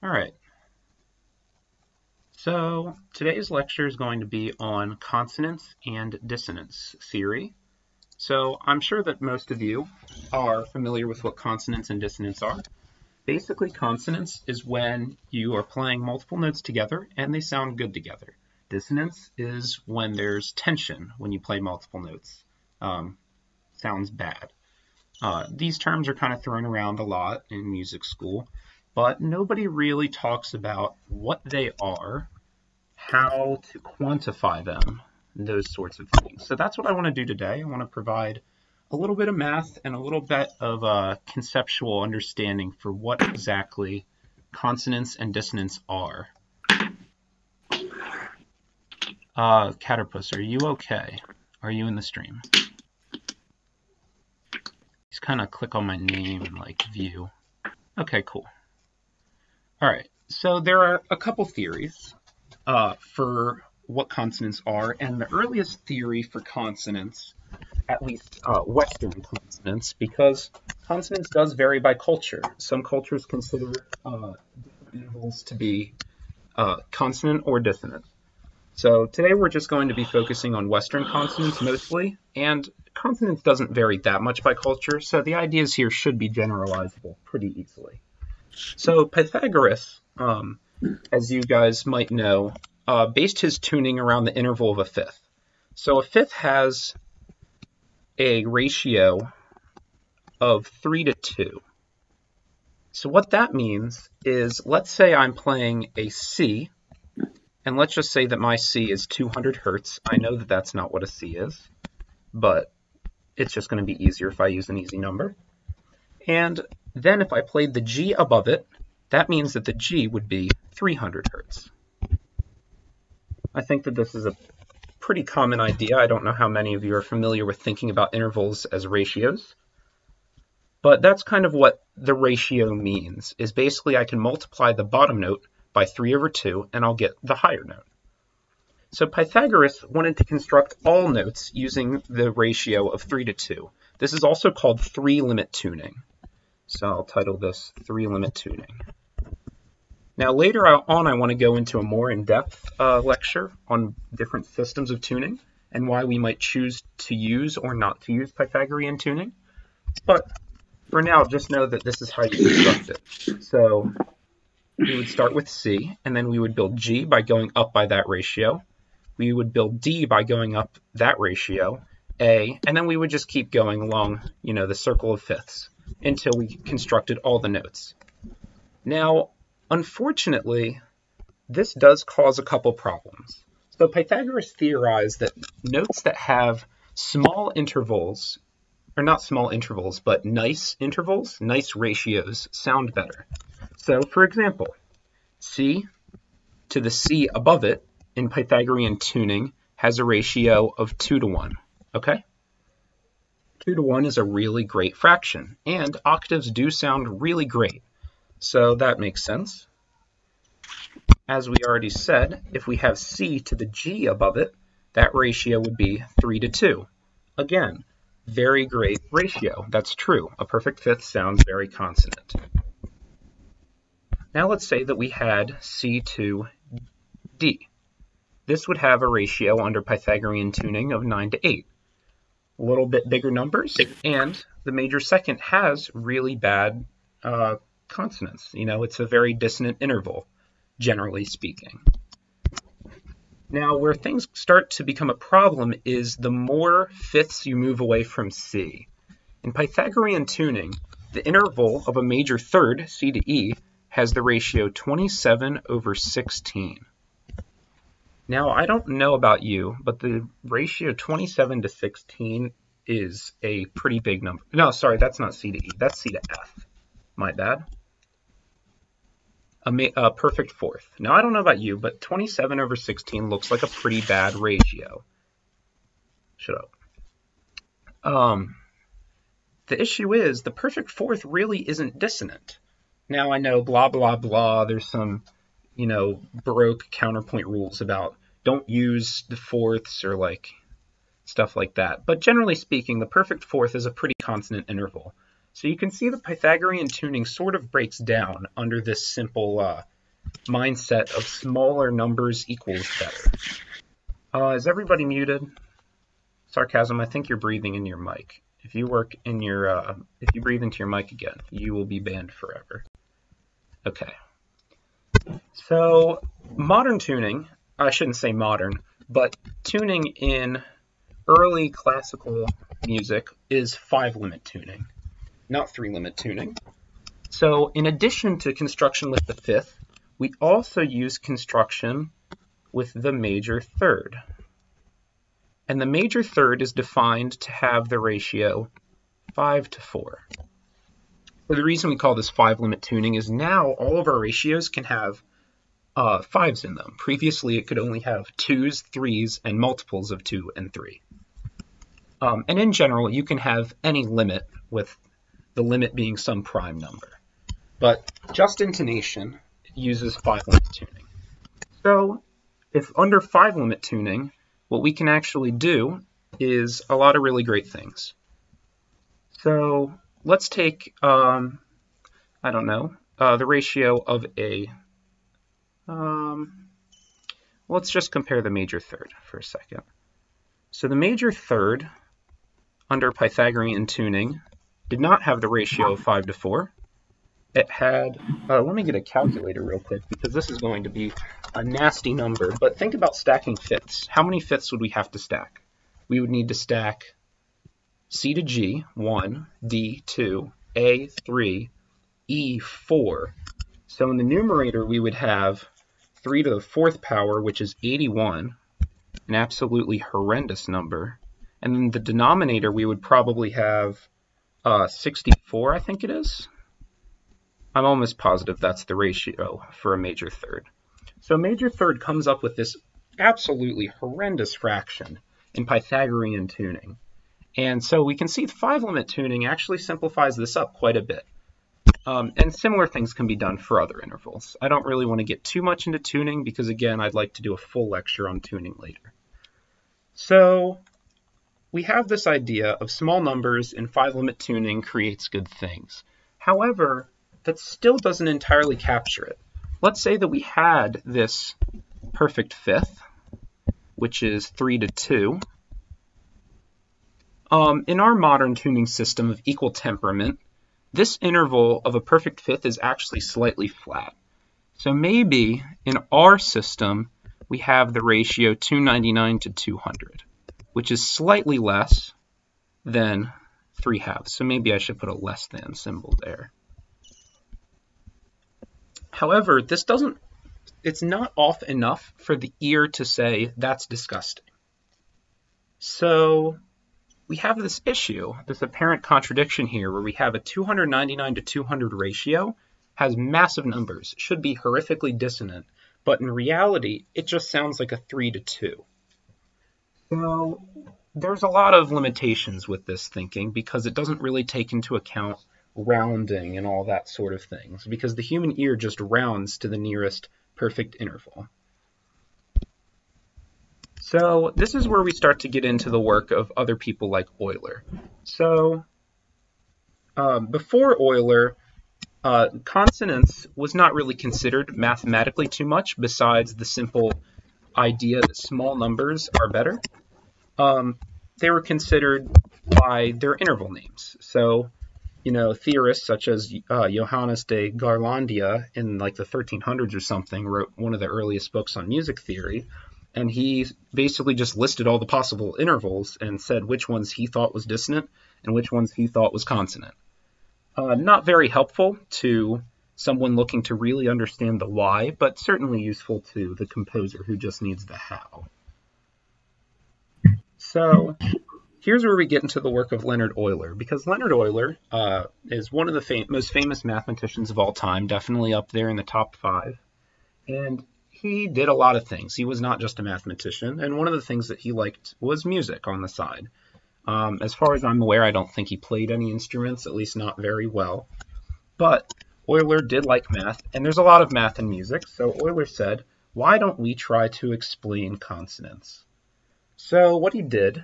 All right. So today's lecture is going to be on consonance and dissonance theory. So I'm sure that most of you are familiar with what consonance and dissonance are. Basically, consonance is when you are playing multiple notes together and they sound good together. Dissonance is when there's tension when you play multiple notes. Sounds bad. These terms are kind of thrown around a lot in music school, but nobody really talks about what they are, how to quantify them, those sorts of things. So that's what I want to do today. I want to provide a little bit of math and a little bit of conceptual understanding for what exactly consonance and dissonance are. Caterpus, are you okay? Are you in the stream? Just kind of click on my name and like view. Okay, cool. All right, so there are a couple theories for what consonants are, and the earliest theory for consonants, at least Western consonants, because consonance does vary by culture. Some cultures consider different intervals to be consonant or dissonant. So today we're just going to be focusing on Western consonants mostly, and consonance doesn't vary that much by culture, so the ideas here should be generalizable pretty easily. So Pythagoras, as you guys might know, based his tuning around the interval of a fifth. So a fifth has a ratio of 3 to 2. So what that means is, let's say I'm playing a C, and let's just say that my C is 200 hertz. I know that that's not what a C is, but it's just going to be easier if I use an easy number. And then if I played the G above it, that means that the G would be 300 hertz. I think that this is a pretty common idea. I don't know how many of you are familiar with thinking about intervals as ratios, but that's kind of what the ratio means, is basically I can multiply the bottom note by 3/2 and I'll get the higher note. So Pythagoras wanted to construct all notes using the ratio of 3 to 2. This is also called three-limit tuning. So I'll title this three-limit tuning. Now later on I want to go into a more in-depth lecture on different systems of tuning and why we might choose to use or not to use Pythagorean tuning. But for now, just know that this is how you construct it. So we would start with C, and then we would build G by going up by that ratio. We would build D by going up that ratio, A, and then we would just keep going along, the circle of fifths until we constructed all the notes. Now, unfortunately, this does cause a couple problems. So Pythagoras theorized that notes that have small intervals, or not small intervals, but nice intervals, nice ratios, sound better. So, for example, C to the C above it in Pythagorean tuning has a ratio of 2 to 1, okay? 2 to 1 is a really great fraction, and octaves do sound really great, so that makes sense. As we already said, if we have C to the G above it, that ratio would be 3 to 2. Again, very great ratio. That's true. A perfect fifth sounds very consonant. Now let's say that we had C to D. This would have a ratio under Pythagorean tuning of 9 to 8. A little bit bigger numbers, and the major second has really bad consonants. It's a very dissonant interval, generally speaking. Now, where things start to become a problem is the more fifths you move away from C. In Pythagorean tuning, the interval of a major third, C to E, has the ratio 27/16. Now, I don't know about you, but the ratio 27 to 16 is a pretty big number. No, sorry, that's not C to E. That's C to F. My bad. A perfect fourth. Now, I don't know about you, but 27/16 looks like a pretty bad ratio. Shut up. The issue is the perfect fourth really isn't dissonant. Now, I know blah, blah, blah. There's some, Baroque counterpoint rules about don't use the fourths or stuff like that. But generally speaking, the perfect fourth is a pretty consonant interval. So you can see the Pythagorean tuning sort of breaks down under this simple mindset of smaller numbers equals better. Is everybody muted? Sarcasm, I think you're breathing in your mic. If you breathe into your mic again, you will be banned forever. Okay. So modern tuning, I shouldn't say modern, but tuning in early classical music is 5-limit tuning, not 3-limit tuning. So in addition to construction with the fifth, we also use construction with the major third. And the major third is defined to have the ratio 5:4. So the reason we call this 5-limit tuning is now all of our ratios can have 5s in them. Previously, it could only have 2s, 3s, and multiples of 2 and 3. And in general, you can have any limit, with the limit being some prime number. But just intonation uses 5-limit tuning. So if under 5-limit tuning, what we can actually do is a lot of really great things. So let's take, the ratio of a, let's just compare the major third for a second. So the major third under Pythagorean tuning did not have the ratio of 5:4. It had, let me get a calculator real quick because this is going to be a nasty number, but think about stacking fifths. How many fifths would we have to stack? We would need to stack C to G, 1, D, 2, A, 3, E, 4. So in the numerator, we would have 3 to the 4th power, which is 81, an absolutely horrendous number. And then the denominator, we would probably have 64, I think it is. I'm almost positive that's the ratio for a major third. So major third comes up with this absolutely horrendous fraction in Pythagorean tuning. And so we can see 5-limit tuning actually simplifies this up quite a bit. And similar things can be done for other intervals. I don't really want to get too much into tuning because, again, I'd like to do a full lecture on tuning later. So we have this idea of small numbers and 5-limit tuning creates good things. However, that still doesn't entirely capture it. Let's say that we had this perfect fifth, which is 3 to 2. In our modern tuning system of equal temperament, this interval of a perfect fifth is actually slightly flat. So maybe in our system, we have the ratio 299 to 200, which is slightly less than 3/2. So maybe I should put a less than symbol there. However, it's not off enough for the ear to say that's disgusting. So we have this issue, this apparent contradiction here, where we have a 299 to 200 ratio, has massive numbers, should be horrifically dissonant, but in reality, it just sounds like a 3 to 2. So there's a lot of limitations with this thinking because it doesn't really take into account rounding and all that sort of things, because the human ear just rounds to the nearest perfect interval. So this is where we start to get into the work of other people like Euler. So before Euler, consonance was not really considered mathematically too much besides the simple idea that small numbers are better. They were considered by their interval names. So theorists such as Johannes de Garlandia in like the 1300s or something wrote one of the earliest books on music theory, and he basically just listed all the possible intervals and said which ones he thought was dissonant and which ones he thought was consonant. Not very helpful to someone looking to really understand the why, but certainly useful to the composer who just needs the how. So here's where we get into the work of Leonard Euler, because Leonard Euler is one of the most famous mathematicians of all time, definitely up there in the top 5. And he did a lot of things. He was not just a mathematician, and one of the things that he liked was music on the side. As far as I'm aware, I don't think he played any instruments, at least not very well. But Euler did like math, and there's a lot of math in music, so Euler said, why don't we try to explain consonance? So what he did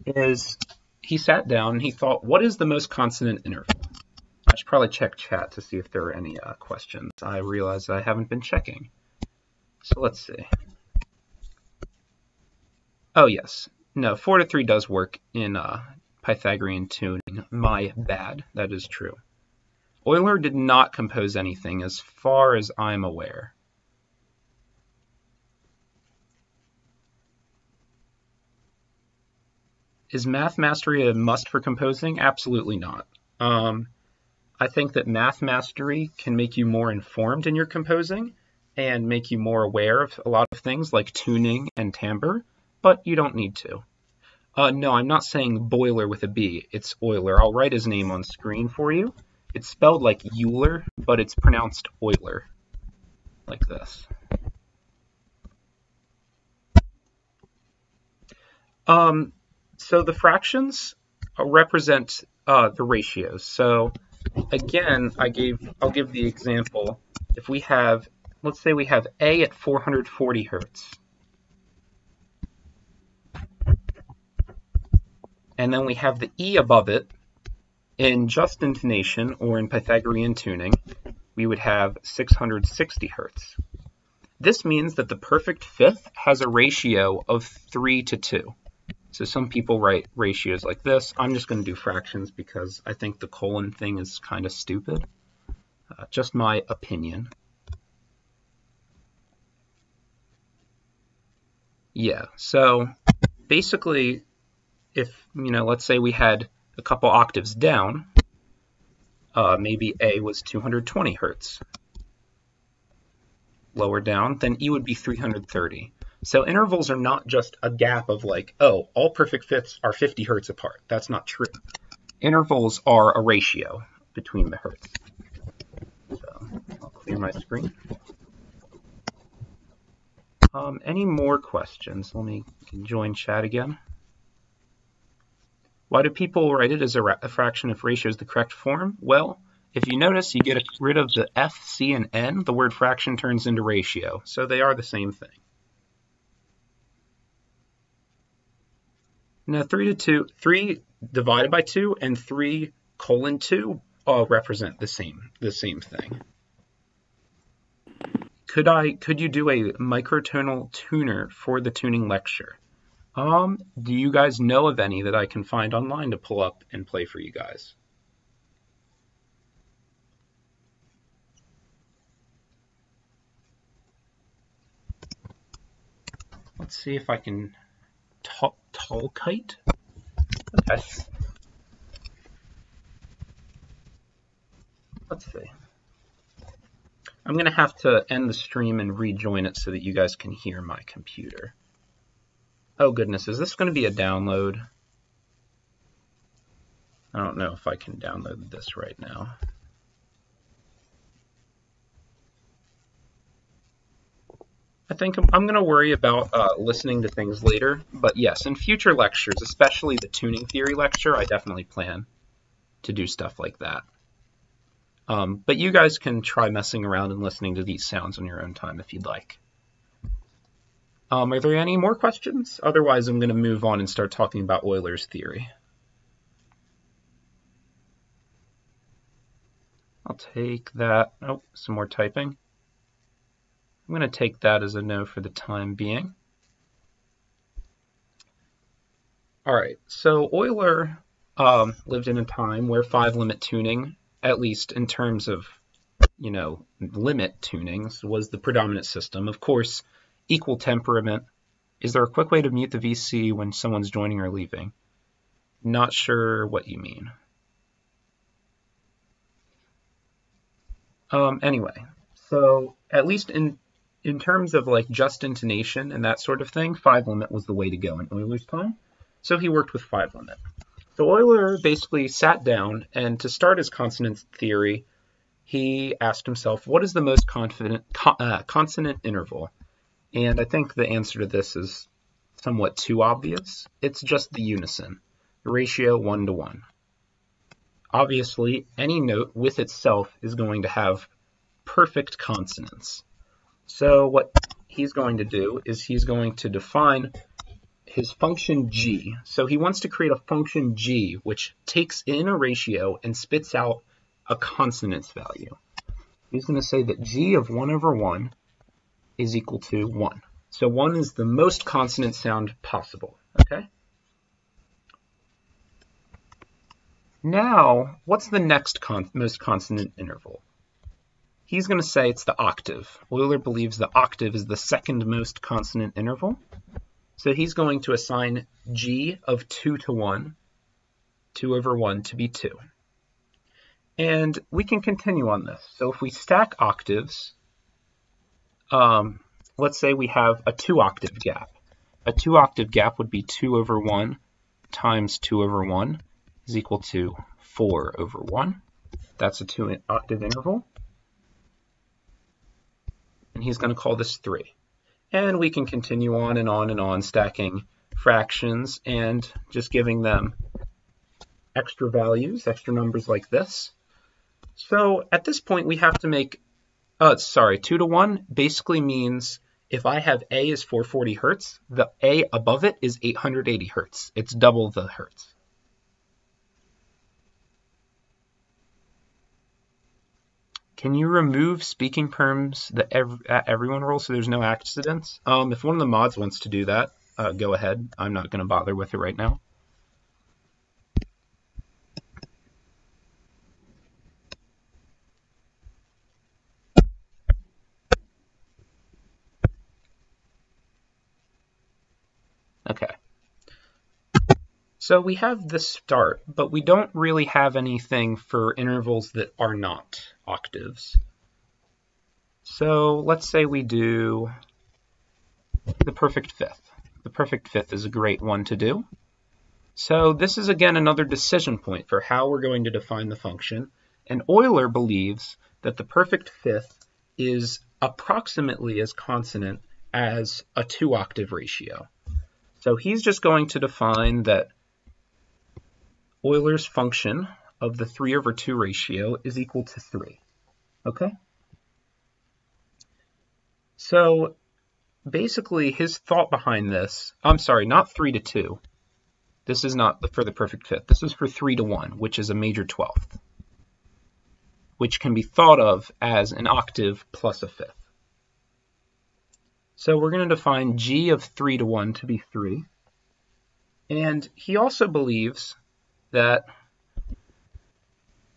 is he sat down and he thought, what is the most consonant interval? I should probably check chat to see if there are any questions. I realize I haven't been checking. So let's see. Oh, yes. No, 4/3 does work in Pythagorean tuning. My bad. That is true. Euler did not compose anything as far as I'm aware. Is math mastery a must for composing? Absolutely not. I think that math mastery can make you more informed in your composing and make you more aware of a lot of things like tuning and timbre, but you don't need to. No, I'm not saying boiler with a B. It's Euler. I'll write his name on screen for you. It's spelled like Euler, but it's pronounced Euler, like this. So the fractions represent the ratios. So again, I'll give the example. If we have, let's say we have A at 440 hertz. And then we have the E above it. In just intonation, or in Pythagorean tuning, we would have 660 hertz. This means that the perfect fifth has a ratio of 3:2. So some people write ratios like this. I'm just going to do fractions because I think the colon thing is kind of stupid. Just my opinion. Yeah, so basically, if, let's say we had a couple octaves down, maybe A was 220 hertz. Lower down, then E would be 330. So intervals are not just a gap of like, oh, all perfect fifths are 50 hertz apart. That's not true. Intervals are a ratio between the hertz. So I'll clear my screen. Any more questions? Let me join chat again. Why do people write it as a fraction if ratio is the correct form? Well, if you notice, you get rid of the F, C, and N, the word fraction turns into ratio. So they are the same thing. Now 3 divided by 2 and 3:2 all represent the same thing. Could you do a microtonal tuner for the tuning lecture? Do you guys know of any that I can find online to pull up and play for you guys? Let's see if I can tall kite. Okay. Let's see. I'm going to have to end the stream and rejoin it so that you guys can hear my computer. Oh goodness, is this going to be a download? I don't know if I can download this right now. I think I'm going to worry about listening to things later, but yes, in future lectures, especially the tuning theory lecture, I definitely plan to do stuff like that. But you guys can try messing around and listening to these sounds on your own time if you'd like. Are there any more questions? Otherwise, I'm going to move on and start talking about Euler's theory. I'll take that. Oh, some more typing. I'm going to take that as a no for the time being. All right, so Euler lived in a time where 5-limit tuning, at least in terms of, limit tunings, was the predominant system. Of course, equal temperament. Is there a quick way to mute the VC when someone's joining or leaving? Not sure what you mean. Anyway, so at least in terms of like just intonation and that sort of thing, 5-limit was the way to go in Euler's time. So he worked with 5-limit. So Euler basically sat down, and to start his consonance theory, he asked himself, what is the most consonant interval? And I think the answer to this is somewhat too obvious. It's just the unison, the ratio 1:1. Obviously, any note with itself is going to have perfect consonance. So what he's going to do is he's going to define his function g. So he wants to create a function g which takes in a ratio and spits out a consonance value. He's going to say that g of 1 over 1 is equal to 1. So 1 is the most consonant sound possible, okay? Now, what's the next most consonant interval? He's going to say it's the octave. Euler believes the octave is the second most consonant interval. So he's going to assign g of 2 to 1, 2 over 1 to be 2. And we can continue on this. So if we stack octaves, let's say we have a 2-octave gap. A 2-octave gap would be 2 over 1 times 2 over 1 is equal to 4 over 1. That's a 2-octave interval. And he's going to call this 3. And we can continue on and on and on, stacking fractions and just giving them extra values, extra numbers like this. So at this point, we have to make, 2 to 1 basically means if I have A is 440 hertz, the A above it is 880 hertz. It's double the hertz. Can you remove speaking perms, the everyone rule, so there's no accidents? If one of the mods wants to do that, go ahead. I'm not going to bother with it right now. Okay. So we have the start, but we don't really have anything for intervals that are not octaves. So let's say we do the perfect fifth. The perfect fifth is a great one to do. So this is again another decision point for how we're going to define the function. And Euler believes that the perfect fifth is approximately as consonant as a 2-octave ratio. So he's just going to define that Euler's function of the 3 over 2 ratio is equal to 3. Okay? So basically his thought behind this, I'm sorry, not 3 to 2. This is not for the perfect fifth. This is for 3 to 1, which is a major 12th, which can be thought of as an octave plus a fifth. So we're going to define g of 3 to 1 to be 3. And he also believes that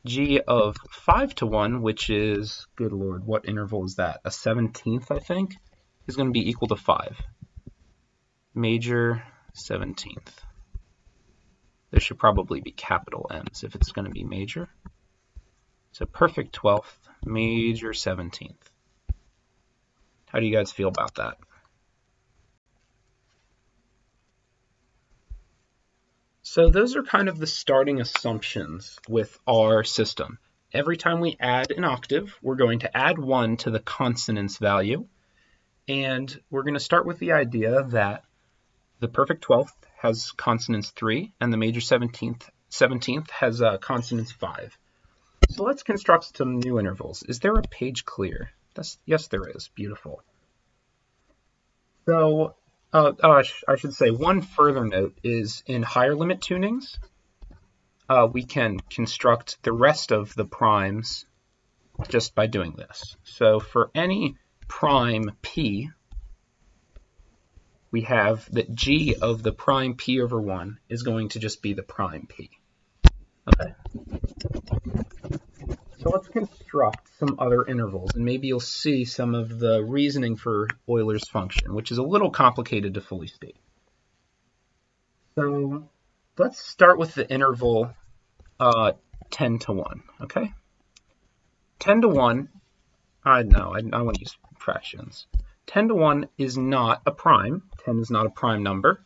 g of 5 to 1, which is, good lord, what interval is that? A 17th, I think, is going to be equal to 5. Major 17th. There should probably be capital M's if it's going to be major. So perfect 12th, major 17th. How do you guys feel about that? So those are kind of the starting assumptions with our system. Every time we add an octave, we're going to add 1 to the consonance value. And we're going to start with the idea that the perfect 12th has consonance 3 and the major 17th has consonance 5. So let's construct some new intervals. Is there a page clear? Yes, there is. Beautiful. So, I should say one further note is in higher limit tunings, we can construct the rest of the primes just by doing this. So for any prime p, we have that g of the prime p over 1 is going to just be the prime p. Okay. So let's construct some other intervals, and maybe you'll see some of the reasoning for Euler's function, which is a little complicated to fully state. So let's start with the interval 10 to 1, okay? 10 to 1, I want to use fractions. 10 to 1 is not a prime. 10 is not a prime number.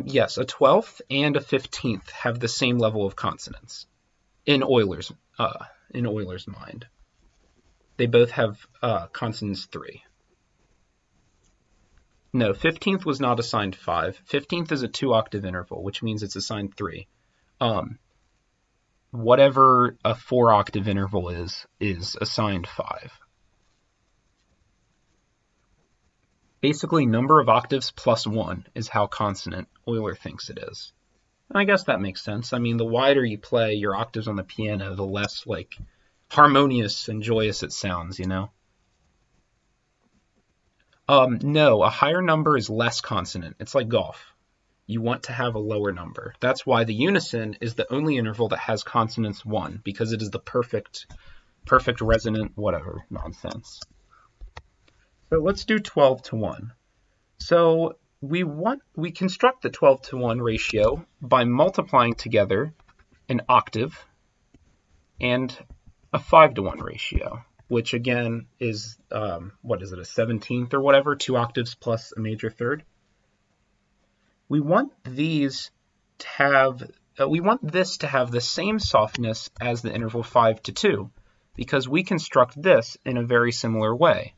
Yes, a 12th and a 15th have the same level of consonance. In Euler's mind, they both have consonance 3. No, 15th was not assigned 5. 15th is a 2-octave interval, which means it's assigned 3. Whatever a 4-octave interval is assigned 5. Basically, number of octaves plus 1 is how consonant Euler thinks it is. And I guess that makes sense. I mean, the wider you play your octaves on the piano, the less like harmonious and joyous it sounds, you know? No, a higher number is less consonant. It's like golf. You want to have a lower number. That's why the unison is the only interval that has consonance 1, because it is the perfect resonant whatever nonsense. So let's do 12 to 1. So we construct the 12 to 1 ratio by multiplying together an octave and a 5 to 1 ratio, which again is, what is it, a 17th or whatever, 2 octaves plus a major third. We want this to have the same softness as the interval 5 to 2, because we construct this in a very similar way.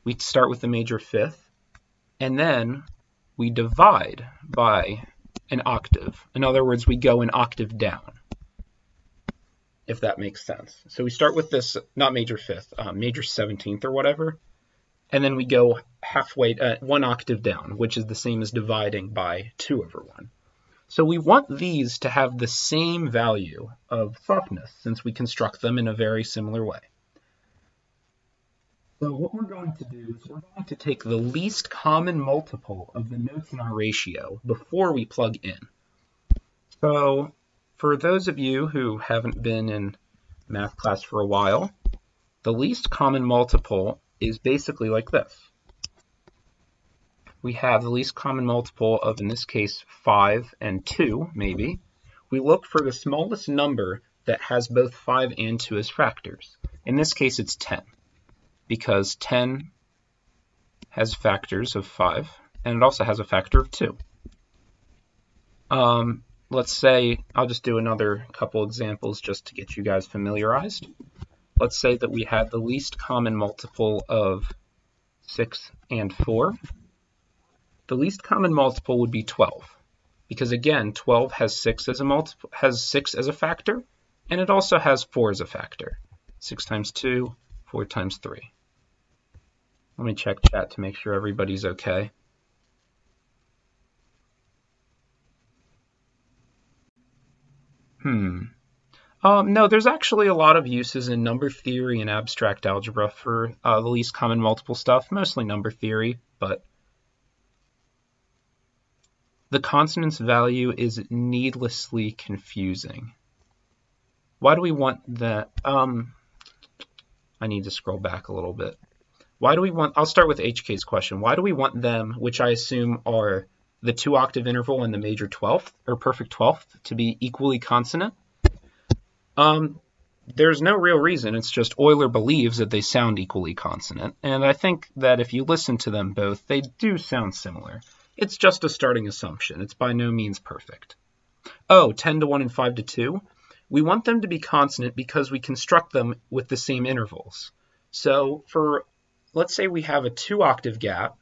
We start with the major fifth, and then we divide by an octave. In other words, we go an octave down, if that makes sense. So we start with this, not major fifth, major 17th or whatever, and then we go halfway, 1 octave down, which is the same as dividing by 2 over 1. So we want these to have the same value of softness, since we construct them in a very similar way. So what we're going to do is we're going to take the least common multiple of the notes in our ratio before we plug in. So for those of you who haven't been in math class for a while, the least common multiple is basically like this. We have the least common multiple of, in this case, 5 and 2, maybe. We look for the smallest number that has both 5 and 2 as factors. In this case, it's 10, because 10 has factors of 5, and it also has a factor of 2. Let's say, I'll just do another couple examples just to get you guys familiarized. Let's say that we had the least common multiple of 6 and 4. The least common multiple would be 12, because again, 12 has 6 as a factor, and it also has 4 as a factor. 6 times 2, 4 times 3. Let me check chat to make sure everybody's okay. No, there's actually a lot of uses in number theory and abstract algebra for the least common multiple stuff, mostly number theory, but the consonance value is needlessly confusing. Why do we want that? I need to scroll back a little bit. Why do we want, I'll start with HK's question. Why do we want them, which I assume are the 2 octave interval and the major 12th, or perfect 12th, to be equally consonant? There's no real reason. It's just Euler believes that they sound equally consonant, and I think that if you listen to them both, they do sound similar. It's just a starting assumption. It's by no means perfect. Oh, 10 to 1 and 5 to 2. We want them to be consonant because we construct them with the same intervals. So let's say we have a 2 octave gap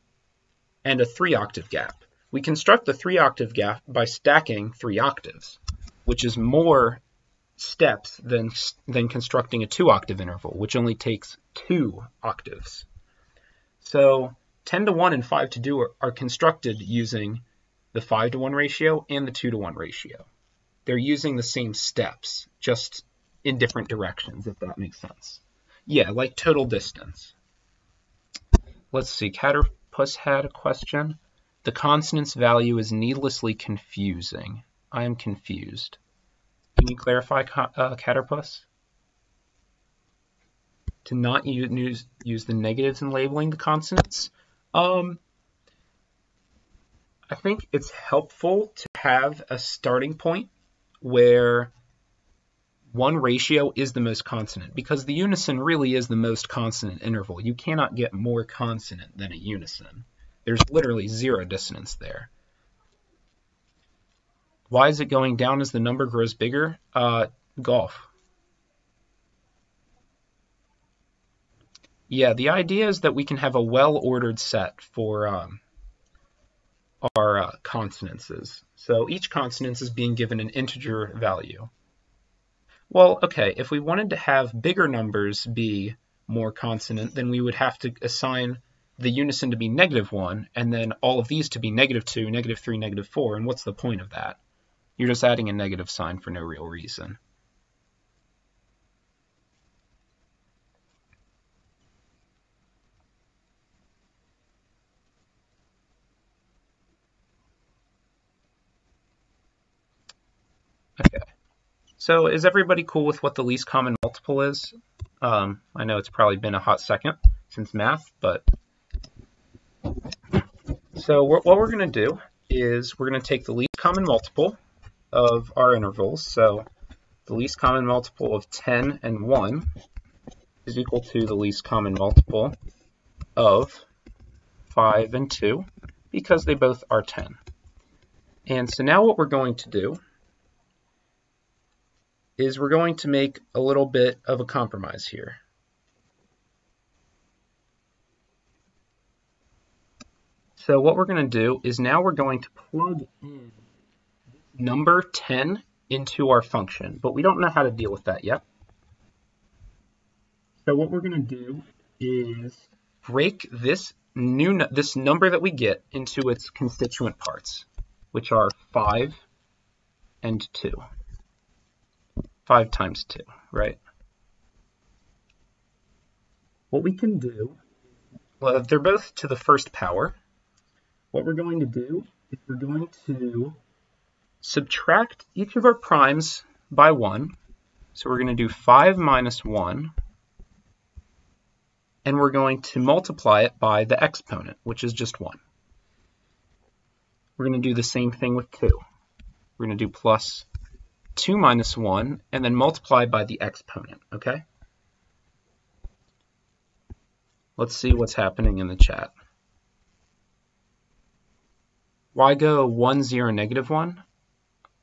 and a 3 octave gap. We construct the 3 octave gap by stacking 3 octaves, which is more steps than constructing a 2 octave interval, which only takes 2 octaves. So 10 to 1 and 5 to 2 are constructed using the 5 to 1 ratio and the 2 to 1 ratio. They're using the same steps, just in different directions, if that makes sense. Yeah, like total distance. Let's see, Caterpus had a question. The consonance value is needlessly confusing. I am confused. Can you clarify, Caterpus? To not use the negatives in labeling the consonants? I think it's helpful to have a starting point where one ratio is the most consonant, because the unison really is the most consonant interval. You cannot get more consonant than a unison. There's literally 0 dissonance there. Why is it going down as the number grows bigger? Golf. Yeah, the idea is that we can have a well-ordered set for our consonances. So each consonance is being given an integer value. Well, okay, if we wanted to have bigger numbers be more consonant, then we would have to assign the unison to be -1, and then all of these to be -2, -3, -4, and what's the point of that? You're just adding a negative sign for no real reason. Okay, so is everybody cool with what the least common multiple is? I know it's probably been a hot second since math, but so what we're going to do is we're going to take the least common multiple of our intervals. So the least common multiple of 10 and 1 is equal to the least common multiple of 5 and 2, because they both are 10. And so now what we're going to do is we're going to make a little bit of a compromise here. So what we're going to do is now we're going to plug in number 10 into our function, but we don't know how to deal with that yet. So what we're going to do is break this number that we get into its constituent parts, which are 5 and 2. 5 times 2, right? What we can do, well, they're both to the first power. What we're going to do is we're going to subtract each of our primes by 1. So we're going to do 5 minus 1, and we're going to multiply it by the exponent, which is just 1. We're going to do the same thing with 2. We're going to do plus 2 minus 1, and then multiply by the exponent, okay? Let's see what's happening in the chat. Why go 1, 0, -1?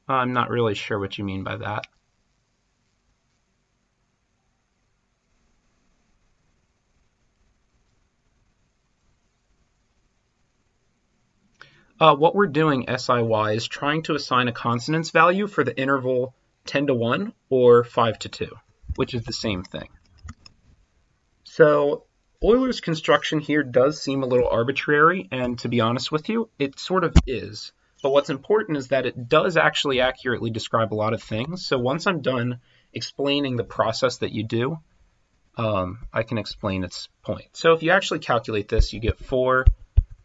I'm not really sure what you mean by that. What we're doing SIY is trying to assign a consonance value for the interval 10 to 1 or 5 to 2, which is the same thing. So Euler's construction here does seem a little arbitrary, and to be honest with you, it sort of is. But what's important is that it does actually accurately describe a lot of things. So once I'm done explaining the process that you do, I can explain its point. So if you actually calculate this, you get 4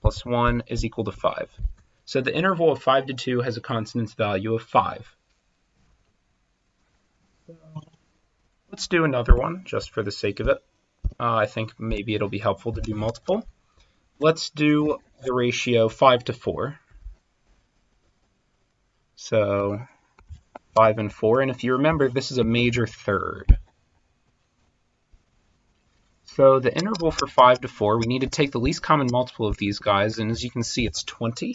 plus 1 is equal to 5. So the interval of 5 to 2 has a consonance value of 5. So let's do another one just for the sake of it. I think maybe it'll be helpful to do multiple. Let's do the ratio 5 to 4. So 5 and 4, and if you remember, this is a major third. So the interval for 5 to 4, we need to take the least common multiple of these guys, and as you can see, it's 20.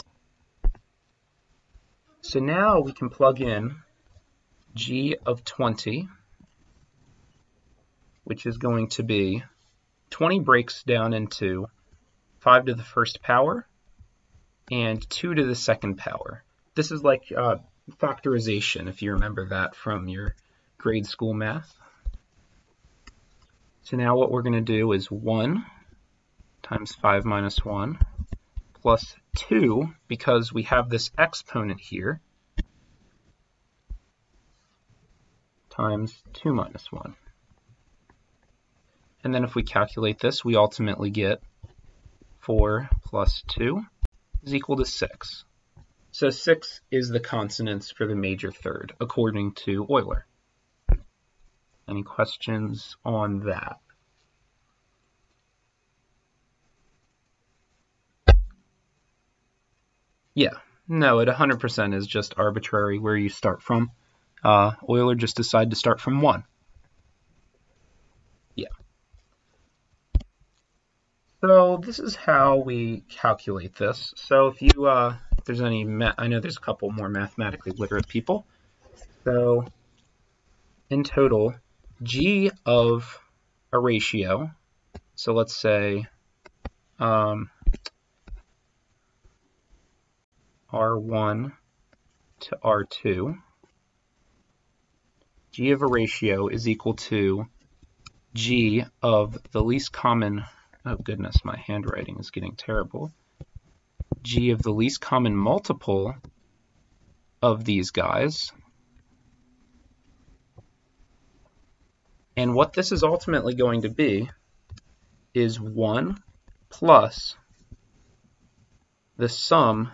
So now we can plug in g of 20, which is going to be 20 breaks down into 5 to the first power and 2 to the second power. This is like factorization, if you remember that from your grade school math. So now what we're going to do is 1 times 5 minus 1 plus 2, because we have this exponent here, times 2 minus 1. And then if we calculate this, we ultimately get 4 plus 2 is equal to 6. So 6 is the consonance for the major third, according to Euler. Any questions on that? Yeah, no, it 100% is just arbitrary where you start from. Euler just decided to start from 1. Yeah. So this is how we calculate this. So if you, if there's any, I know there's a couple more mathematically literate people. So in total, g of a ratio, so let's say R1 to R2, g of a ratio is equal to g of the least common oh goodness, my handwriting is getting terrible, g of the least common multiple of these guys. And what this is ultimately going to be is 1 plus the sum.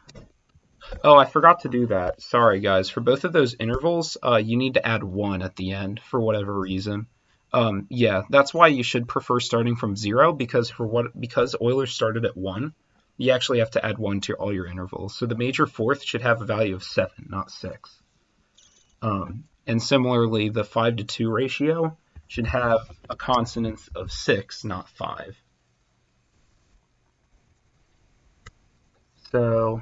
Oh, I forgot to do that. Sorry, guys. For both of those intervals, you need to add 1 at the end for whatever reason. Yeah, that's why you should prefer starting from 0, because Euler started at 1, you actually have to add 1 to all your intervals. So the major fourth should have a value of 7, not 6. And similarly, the 5:2 ratio should have a consonance of 6, not 5. So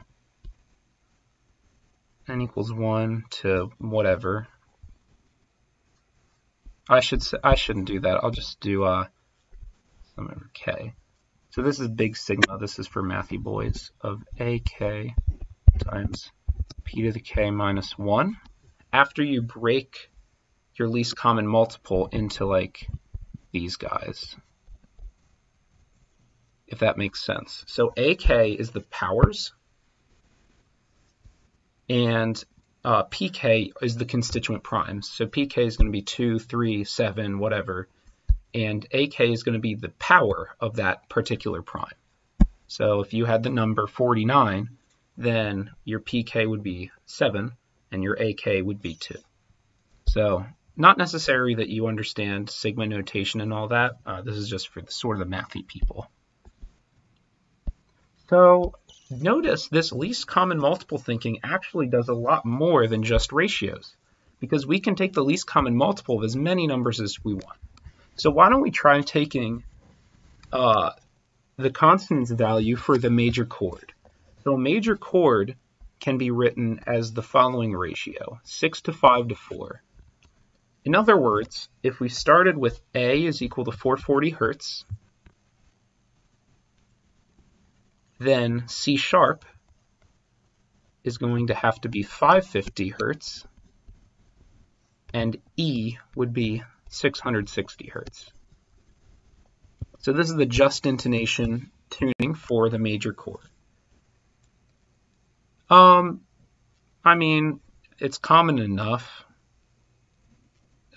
n equals 1 to whatever. I shouldn't do that. I'll just do sum over k. So this is big sigma. This is for mathy boys of ak times p to the k minus 1. After you break your least common multiple into like these guys, if that makes sense. So ak is the powers, and pk is the constituent primes. So pk is going to be 2, 3, 7, whatever, and ak is going to be the power of that particular prime. So if you had the number 49, then your pk would be 7, and your ak would be 2. So not necessary that you understand sigma notation and all that. This is just for the sort of the mathy people. So notice this least common multiple thinking actually does a lot more than just ratios, because we can take the least common multiple of as many numbers as we want. So why don't we try taking the consonance value for the major chord. So a major chord can be written as the following ratio, 6 to 5 to 4. In other words, if we started with A is equal to 440 hertz, then C sharp is going to have to be 550 hertz, and E would be 660 hertz. So this is the just intonation tuning for the major chord. I mean, it's common enough.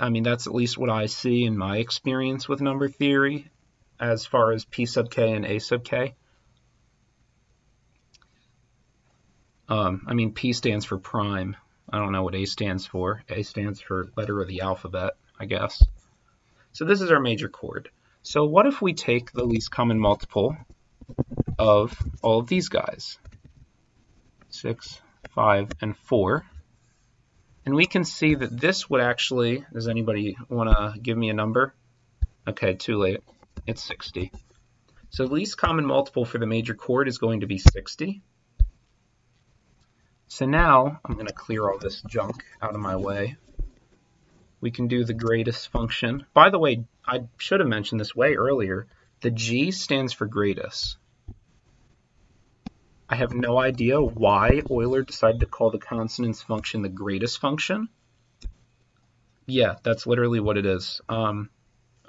I mean, that's at least what I see in my experience with number theory as far as P sub k and A sub k. I mean, P stands for prime. I don't know what A stands for. A stands for letter of the alphabet, I guess. So this is our major chord. So what if we take the least common multiple of all of these guys? 6, 5, and 4. And we can see that this would actually, does anybody want to give me a number? Okay, too late. It's 60. So the least common multiple for the major chord is going to be 60. So now I'm going to clear all this junk out of my way. We can do the Gradus function. By the way, I should have mentioned this way earlier. The G stands for Gradus. I have no idea why Euler decided to call the consonance function the Gradus function. Yeah, that's literally what it is. I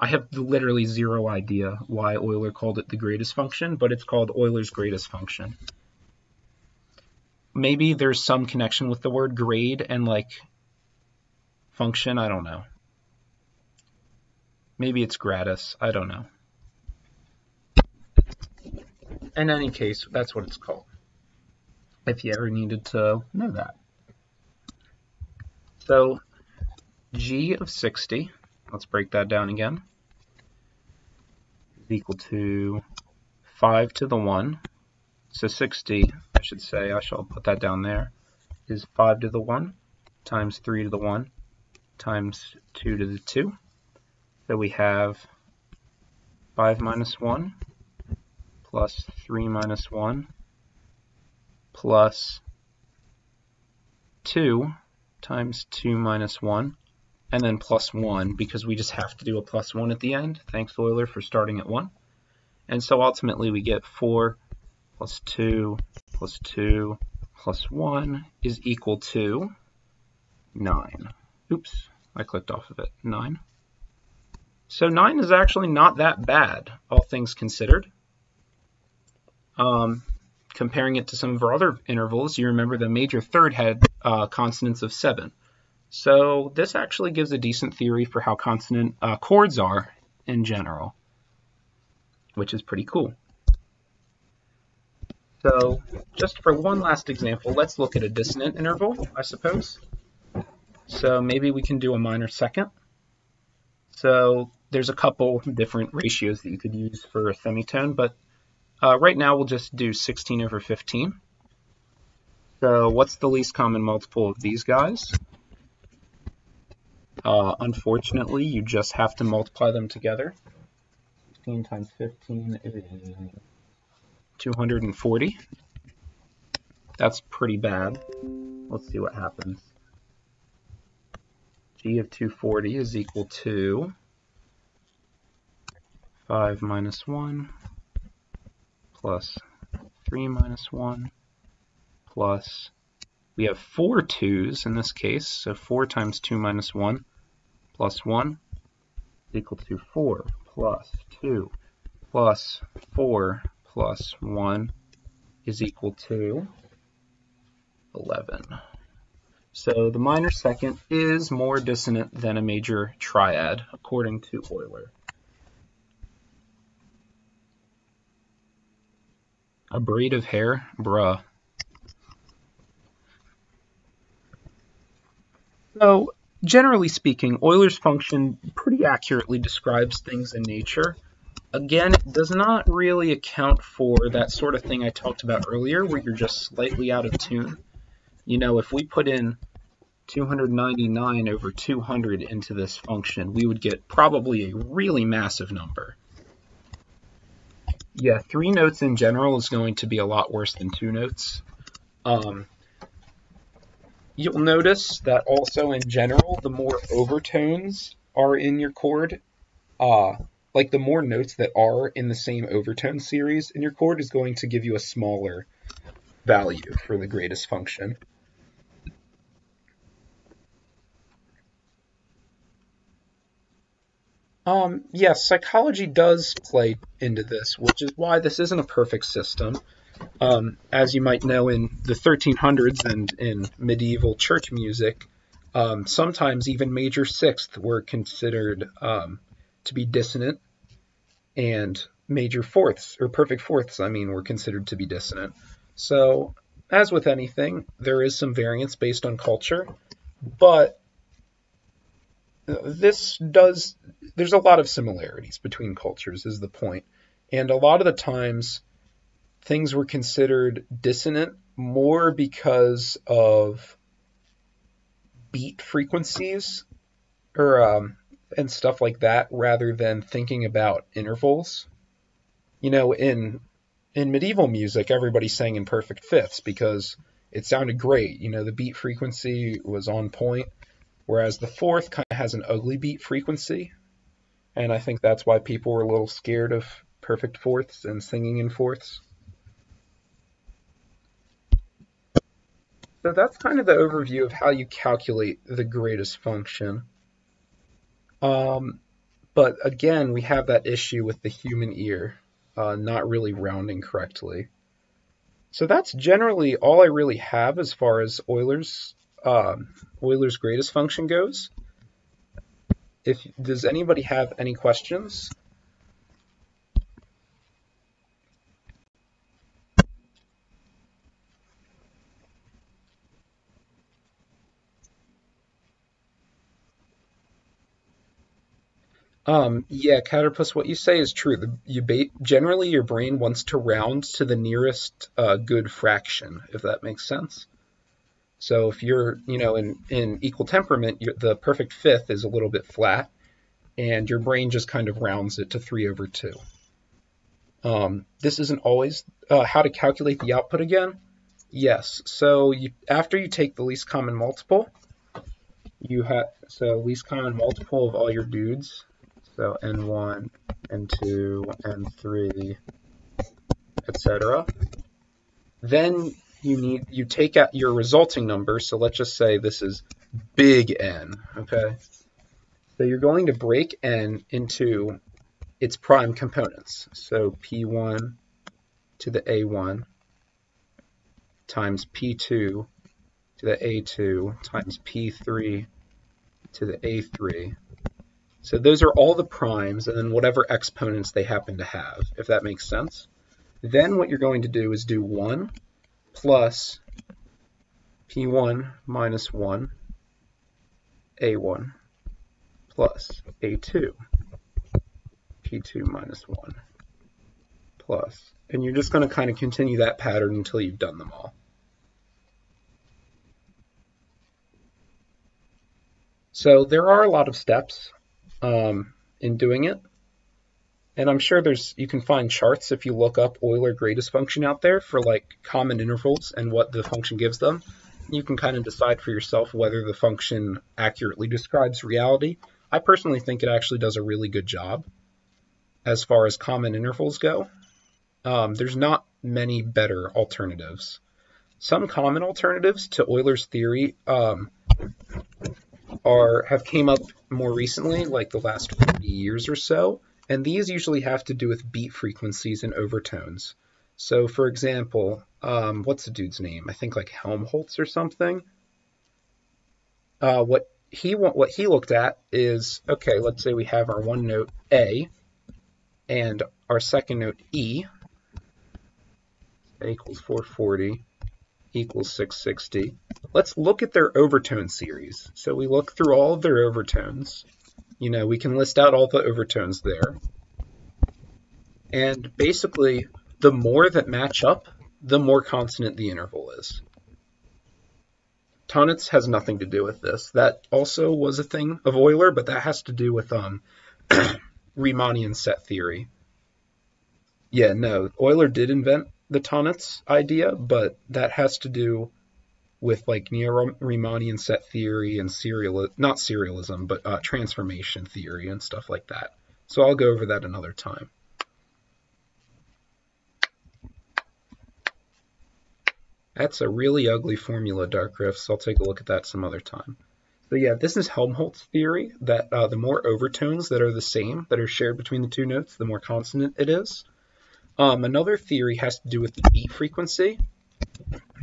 have literally zero idea why Euler called it the Gradus function, but it's called Euler's Gradus function. Maybe there's some connection with the word grade and like function, I don't know. Maybe it's Gradus, I don't know. In any case, that's what it's called, if you ever needed to know that. So G of 60, let's break that down again, is equal to 5 to the 1. So 60, I should say, I shall put that down there, is 5 to the 1 times 3 to the 1 times 2 to the 2. So we have 5 minus 1 plus 3 minus 1 plus 2 times 2 minus 1, and then plus 1, because we just have to do a plus 1 at the end. Thanks, Euler, for starting at 1. And so ultimately we get 4 plus 2 plus 2 plus 1 is equal to 9. Oops, I clicked off of it. 9. So 9 is actually not that bad, all things considered. Comparing it to some of our other intervals, you remember the major third had consonants of 7. So this actually gives a decent theory for how consonant chords are in general, which is pretty cool. So just for one last example, let's look at a dissonant interval, I suppose. So maybe we can do a minor second. So there's a couple different ratios that you could use for a semitone, but right now we'll just do 16/15. So what's the least common multiple of these guys? Unfortunately, you just have to multiply them together. 16 times 15 is 240. That's pretty bad. Let's see what happens. G of 240 is equal to 5 minus 1 plus 3 minus 1 plus, we have 4 2's in this case, so 4 times 2 minus 1 plus 1 is equal to 4 plus 2 plus 4 plus 1 is equal to 11. So the minor second is more dissonant than a major triad, according to Euler. A braid of hair? Bruh. So, generally speaking, Euler's function pretty accurately describes things in nature. Again, it does not really account for that sort of thing I talked about earlier, where you're just slightly out of tune. You know, if we put in 299 over 200 into this function, we would get probably a really massive number. Yeah, 3 notes in general is going to be a lot worse than 2 notes. You'll notice that also in general, the more overtones are in your chord, like the more notes that are in the same overtone series in your chord is going to give you a smaller value for the Gradus function. Yes, psychology does play into this, which is why this isn't a perfect system. As you might know, in the 1300s and in medieval church music, sometimes even major sixth were considered to be dissonant, and major fourths, or perfect fourths, I mean, were considered to be dissonant. So, as with anything, there is some variance based on culture, but there's a lot of similarities between cultures is the point. And a lot of the times things were considered dissonant more because of beat frequencies or and stuff like that rather than thinking about intervals. You know, in medieval music, everybody sang in perfect fifths because it sounded great. You know, the beat frequency was on point. Whereas the fourth kind of has an ugly beat frequency, and I think that's why people were a little scared of perfect fourths and singing in fourths. So that's kind of the overview of how you calculate the Gradus function. But again, we have that issue with the human ear not really rounding correctly. So that's generally all I really have as far as Euler's Gradus function goes. Does anybody have any questions? Yeah, Caterpus, what you say is true. Generally, your brain wants to round to the nearest good fraction, if that makes sense. So if you're, in equal temperament, the perfect fifth is a little bit flat, and your brain just kind of rounds it to 3/2. This isn't always how to calculate the output again. Yes, so after you take the least common multiple, least common multiple of all your dudes. So N1, N2, N3, etc. Then you take out your resulting number. So let's just say this is big N, okay? So you're going to break n into its prime components. So p1 to the a1 times p2 to the a2 times p3 to the a3. So those are all the primes and then whatever exponents they happen to have, if that makes sense. Then what you're going to do is do 1 plus p1 minus 1 a1 plus a2 p2 minus 1 plus, and you're just going to kind of continue that pattern until you've done them all. So there are a lot of steps in doing it, and I'm sure you can find charts if you look up Euler Gradus function out there for like common intervals and what the function gives them. You can kind of decide for yourself whether the function accurately describes reality. I personally think it actually does a really good job as far as common intervals go. There's not many better alternatives. Some common alternatives to Euler's theory have came up more recently, like the last 40 years or so, and these usually have to do with beat frequencies and overtones. So, for example, what's the dude's name? I think like Helmholtz or something. What he looked at is, okay, let's say we have our one note A and our second note E. A equals 440 equals 660. Let's look at their overtone series. So we look through all of their overtones. You know, we can list out all the overtones there. And basically, the more that match up, the more consonant the interval is. Tonnetz has nothing to do with this. That also was a thing of Euler, but that has to do with Riemannian set theory. Yeah, no, Euler did invent the Tonnetz idea, but that has to do with like neo-Riemannian set theory and not serialism, but transformation theory and stuff like that. So I'll go over that another time. That's a really ugly formula, Dark Rifts. I'll take a look at that some other time. So yeah, this is Helmholtz theory, that the more overtones that are the same, that are shared between the two notes, the more consonant it is. Another theory has to do with the beat frequency.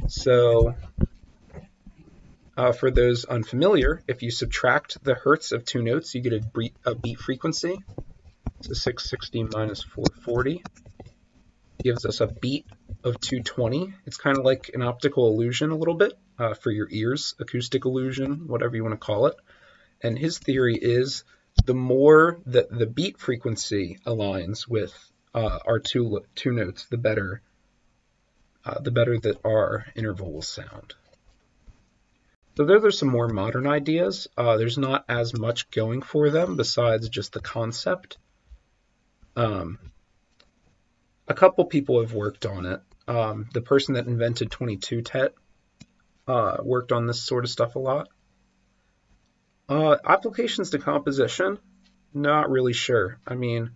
So for those unfamiliar, if you subtract the hertz of two notes, you get a beat frequency. So 660 minus 440 gives us a beat of 220. It's kind of like an optical illusion a little bit for your ears, acoustic illusion, whatever you want to call it. And his theory is the more that the beat frequency aligns with our two notes, the better that our interval will sound. So those are some more modern ideas. There's not as much going for them besides just the concept. A couple people have worked on it. The person that invented 22 tet worked on this sort of stuff a lot. Applications to composition, not really sure. I mean,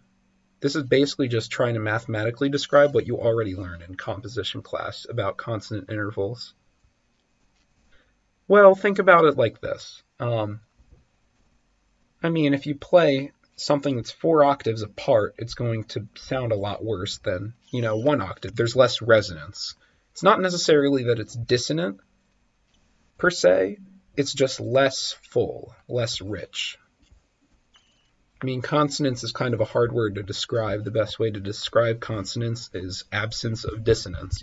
this is basically just trying to mathematically describe what you already learned in composition class about consonant intervals. Well, think about it like this. I mean, if you play something that's 4 octaves apart, it's going to sound a lot worse than, 1 octave. There's less resonance. It's not necessarily that it's dissonant, per se. It's just less full, less rich. I mean, consonance is kind of a hard word to describe. The best way to describe consonance is absence of dissonance,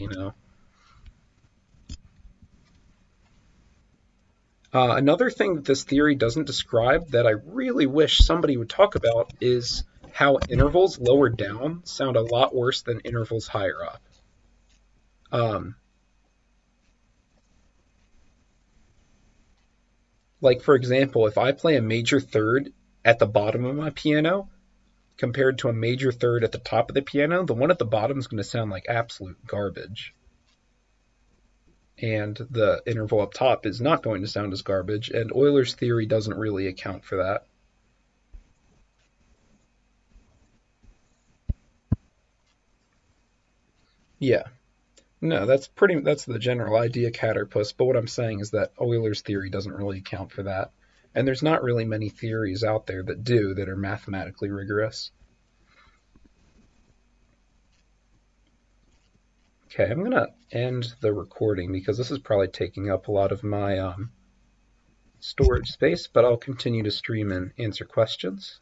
Another thing that this theory doesn't describe that I really wish somebody would talk about is how intervals lower down sound a lot worse than intervals higher up. Like, for example, if I play a major third at the bottom of my piano compared to a major third at the top of the piano, the one at the bottom is going to sound like absolute garbage. And the interval up top is not going to sound as garbage, and Euler's theory doesn't really account for that. Yeah. No, that's the general idea, Caterpus, but what I'm saying is that Euler's theory doesn't really account for that. And there's not really many theories out there that are mathematically rigorous. Okay, I'm going to end the recording because this is probably taking up a lot of my storage space, but I'll continue to stream and answer questions.